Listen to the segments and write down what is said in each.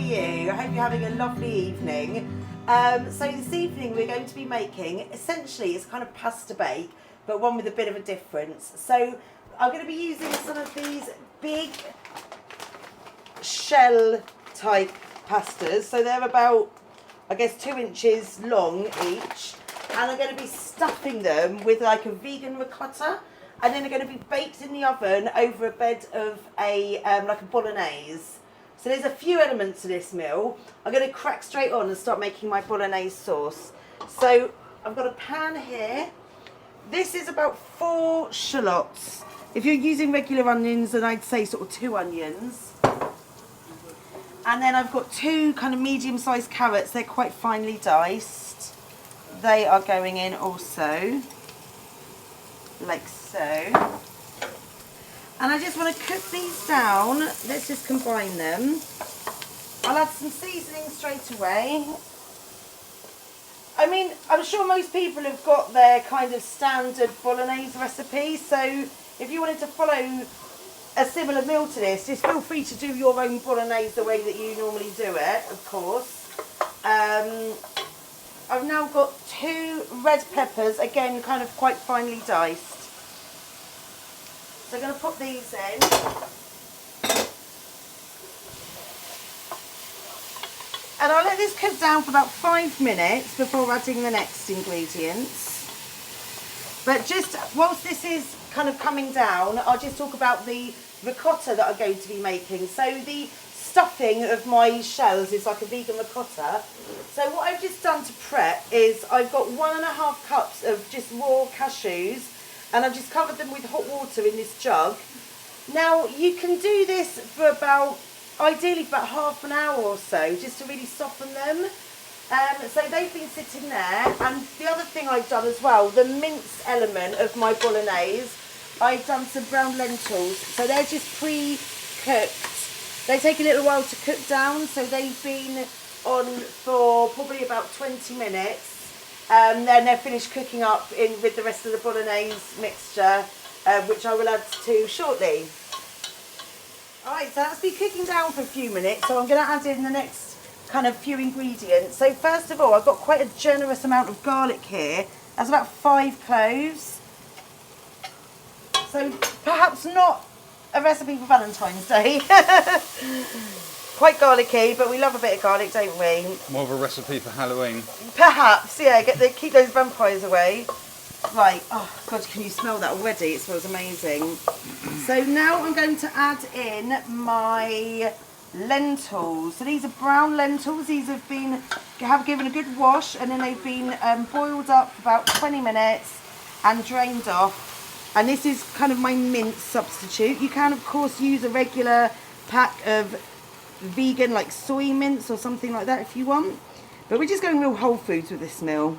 you? I hope you're having a lovely evening. So this evening we're going to be making, essentially it's kind of pasta bake, but one with a bit of a difference. So I'm going to be using some of these big shell type pastas. So they're about, I guess, 2 inches long each. And I'm going to be stuffing them with like a vegan ricotta. And then they're going to be baked in the oven over a bed of like a bolognaise. So there's a few elements to this meal. I'm going to crack straight on and start making my bolognaise sauce. So I've got a pan here. This is about 4 shallots. If you're using regular onions, then I'd say sort of 2 onions. And then I've got 2 kind of medium-sized carrots. They're quite finely diced. They are going in also, like so. And I just want to cook these down. Let's just combine them. I'll add some seasoning straight away. I mean, I'm sure most people have got their kind of standard bolognese recipe. So if you wanted to follow a similar meal to this, just feel free to do your own bolognese the way that you normally do it, of course. I've now got 2 red peppers, again, kind of quite finely diced. So I'm going to put these in. And I'll let this cook down for about 5 minutes before adding the next ingredients. But just whilst this is kind of coming down, I'll just talk about the ricotta that I'm going to be making. So the stuffing of my shells is like a vegan ricotta. So what I've just done to prep is I've got 1.5 cups of just raw cashews. And I've just covered them with hot water in this jug. Now you can do this for about, ideally for about half an hour or so, just to really soften them. So they've been sitting there. And the other thing I've done as well, the mince element of my bolognese, I've done some brown lentils. So they're just pre-cooked. They take a little while to cook down, so they've been on for probably about 20 minutes. Then they're finished cooking up in with the rest of the bolognese mixture, which I will add to shortly. Alright, so that's been cooking down for a few minutes, so I'm going to add in the next kind of few ingredients. So first of all, I've got quite a generous amount of garlic here. That's about 5 cloves. So perhaps not a recipe for Valentine's Day. Quite garlicky, but we love a bit of garlic, don't we? More of a recipe for Halloween. Perhaps, yeah, keep those vampires away. Right, oh God, can you smell that already? It smells amazing. So now I'm going to add in my lentils. So these are brown lentils. These have given a good wash, and then they've been boiled up for about 20 minutes and drained off. And this is kind of my mince substitute. You can, of course, use a regular pack of vegan like soy mince or something like that if you want, but we're just going real whole foods with this meal.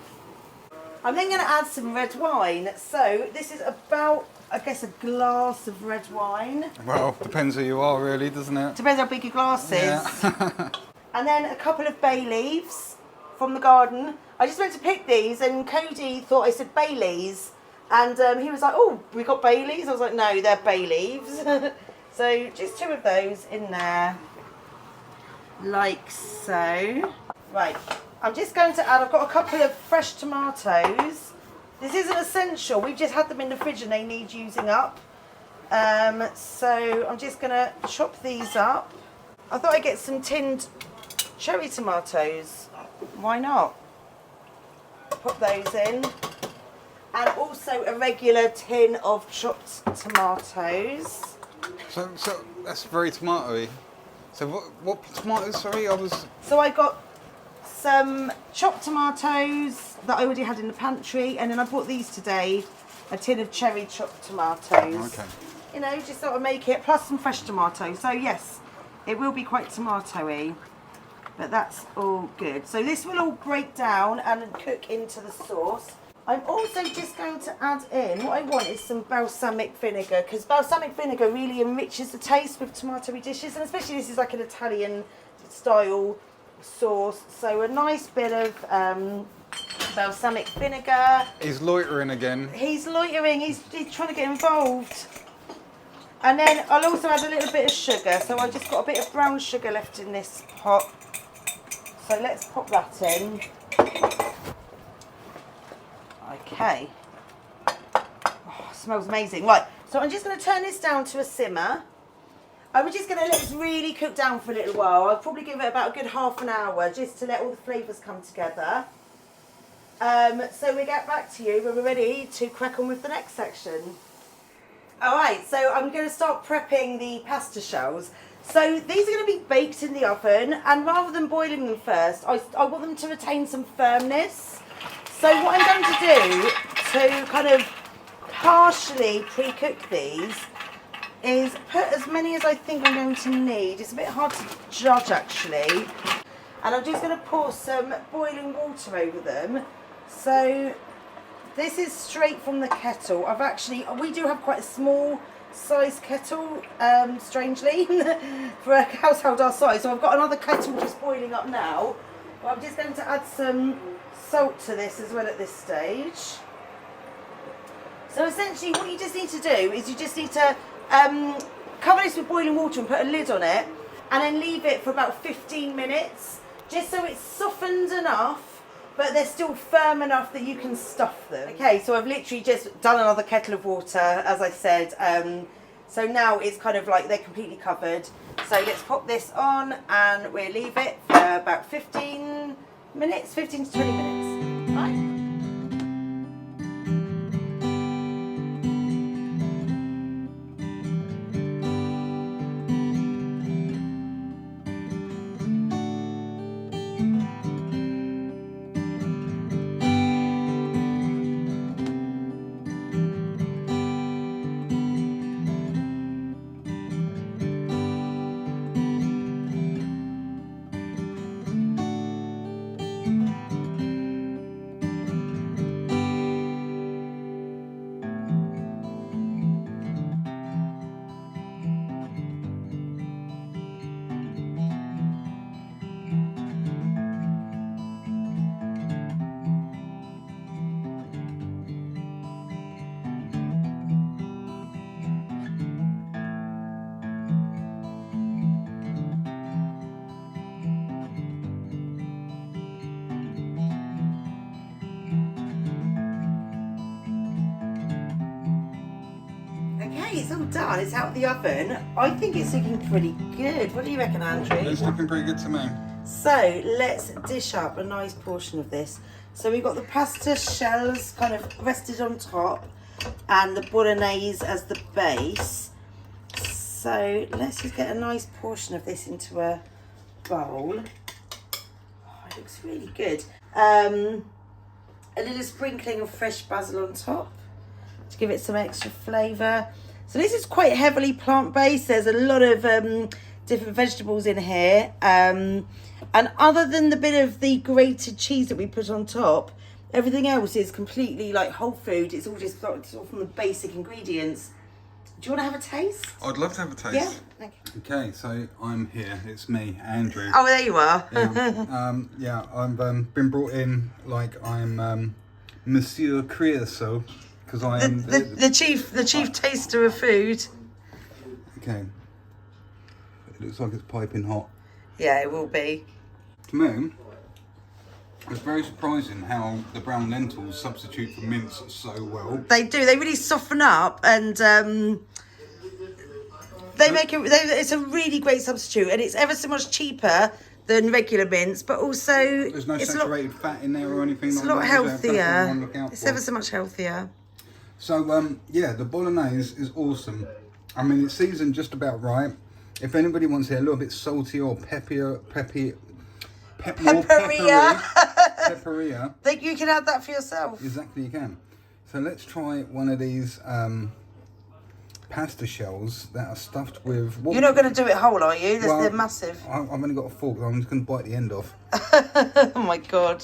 I'm then going to add some red wine. So this is about, I guess, a glass of red wine. Well, depends who you are really, doesn't it? Depends how big your glass is. Yeah. And then a couple of bay leaves from the garden. I just went to pick these and Cody thought I said Baileys, and he was like, oh, we got Baileys? I was like, no, they're bay leaves. So just 2 of those in there. Like so. Right, I'm just going to add, I've got a couple of fresh tomatoes. This isn't essential, we've just had them in the fridge and they need using up. So I'm just going to chop these up. I thought I'd get some tinned cherry tomatoes. Why not? Put those in. And also a regular tin of chopped tomatoes. So that's very tomatoey. So what tomatoes, sorry, So I got some chopped tomatoes that I already had in the pantry, and then I bought these today, a tin of cherry chopped tomatoes. Okay. You know, just sort of make it, plus some fresh tomatoes. So yes, it will be quite tomatoey, but that's all good. So this will all break down and cook into the sauce. I'm also just going to add in, what I want is some balsamic vinegar, because balsamic vinegar really enriches the taste with tomatoey dishes, and especially this is like an Italian style sauce. So a nice bit of balsamic vinegar. He's loitering again. He's loitering, he's trying to get involved. And then I'll also add a little bit of sugar. So I just got a bit of brown sugar left in this pot. So let's pop that in. Okay. Oh, it smells amazing. Right, so I'm just going to turn this down to a simmer. I'm just going to let this really cook down for a little while. I'll probably give it about a good half an hour just to let all the flavours come together. So we get back to you when we're ready to crack on with the next section. Alright, so I'm going to start prepping the pasta shells. So these are going to be baked in the oven, and rather than boiling them first, I want them to retain some firmness. So what I'm going to do to kind of partially pre-cook these is put as many as I think I'm going to need. It's a bit hard to judge actually. And I'm just going to pour some boiling water over them. So this is straight from the kettle. We do have quite a small size kettle, strangely, for a household our size. So I've got another kettle just boiling up now. But I'm just going to add some salt to this as well at this stage. So essentially what you just need to do is you just need to cover this with boiling water and put a lid on it, and then leave it for about 15 minutes, just so it's softened enough, but they're still firm enough that you can stuff them. Okay, so I've literally just done another kettle of water, as I said. So now it's kind of like they're completely covered. So let's pop this on and we'll leave it for about 15 minutes, 15 to 20 minutes. Right. Okay, it's all done. It's out of the oven. I think it's looking pretty good. What do you reckon, Andrew? It's looking pretty good to me. So let's dish up a nice portion of this. So we've got the pasta shells kind of rested on top and the bolognaise as the base. So let's just get a nice portion of this into a bowl. Oh, it looks really good. A little sprinkling of fresh basil on top to give it some extra flavour. So this is quite heavily plant-based. There's a lot of different vegetables in here. And other than the bit of the grated cheese that we put on top, everything else is completely like whole food. It's all just sort of from the basic ingredients. Do you want to have a taste? I'd love to have a taste. Yeah. Okay, so I'm here. It's me, Andrew. Oh, there you are. Yeah, I've been brought in like I'm Monsieur Creosote because I am the chief taster of food. Okay. It looks like it's piping hot. Yeah, it will be. To me, it's very surprising how the brown lentils substitute for mince so well. They do. They really soften up, and they make it. It's a really great substitute, and it's ever so much cheaper than regular mince. But also, there's no saturated fat in there or anything. It's like a lot that, healthier. It's ever so much healthier. So yeah, the bolognese is awesome. I mean, it's seasoned just about right. If anybody wants it a little bit salty or pepperia. Think you can add that for yourself. Exactly, you can. So let's try one of these pasta shells that are stuffed with... You're not going to do it whole, are you? They're massive. I've only got a fork, so I'm just going to bite the end off. Oh my God.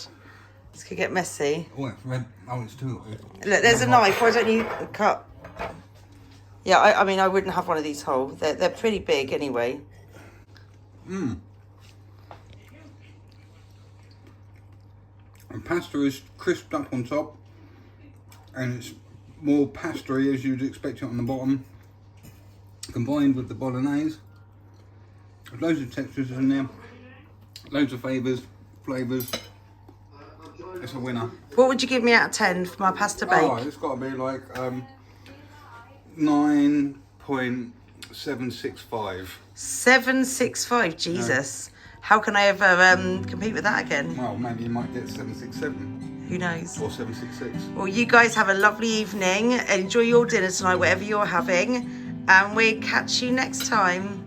This could get messy. Oh, it's red. Oh, it's too... Look, there's a knife. Why don't you cut? Yeah, I mean, I wouldn't have one of these whole. They're pretty big anyway. Mmm. And pasta is crisped up on top, and it's more pasta-y as you'd expect it on the bottom. combined with the bolognese. Loads of textures in there, loads of flavours. It's a winner. What would you give me out of 10 for my pasta bake? Oh, it's got to be like 9.765. 765, Jesus. How can I ever compete with that again? Well, maybe you might get 767 Who knows? or 766. Well, you guys have a lovely evening. Enjoy your dinner tonight, whatever you're having. And we'll catch you next time.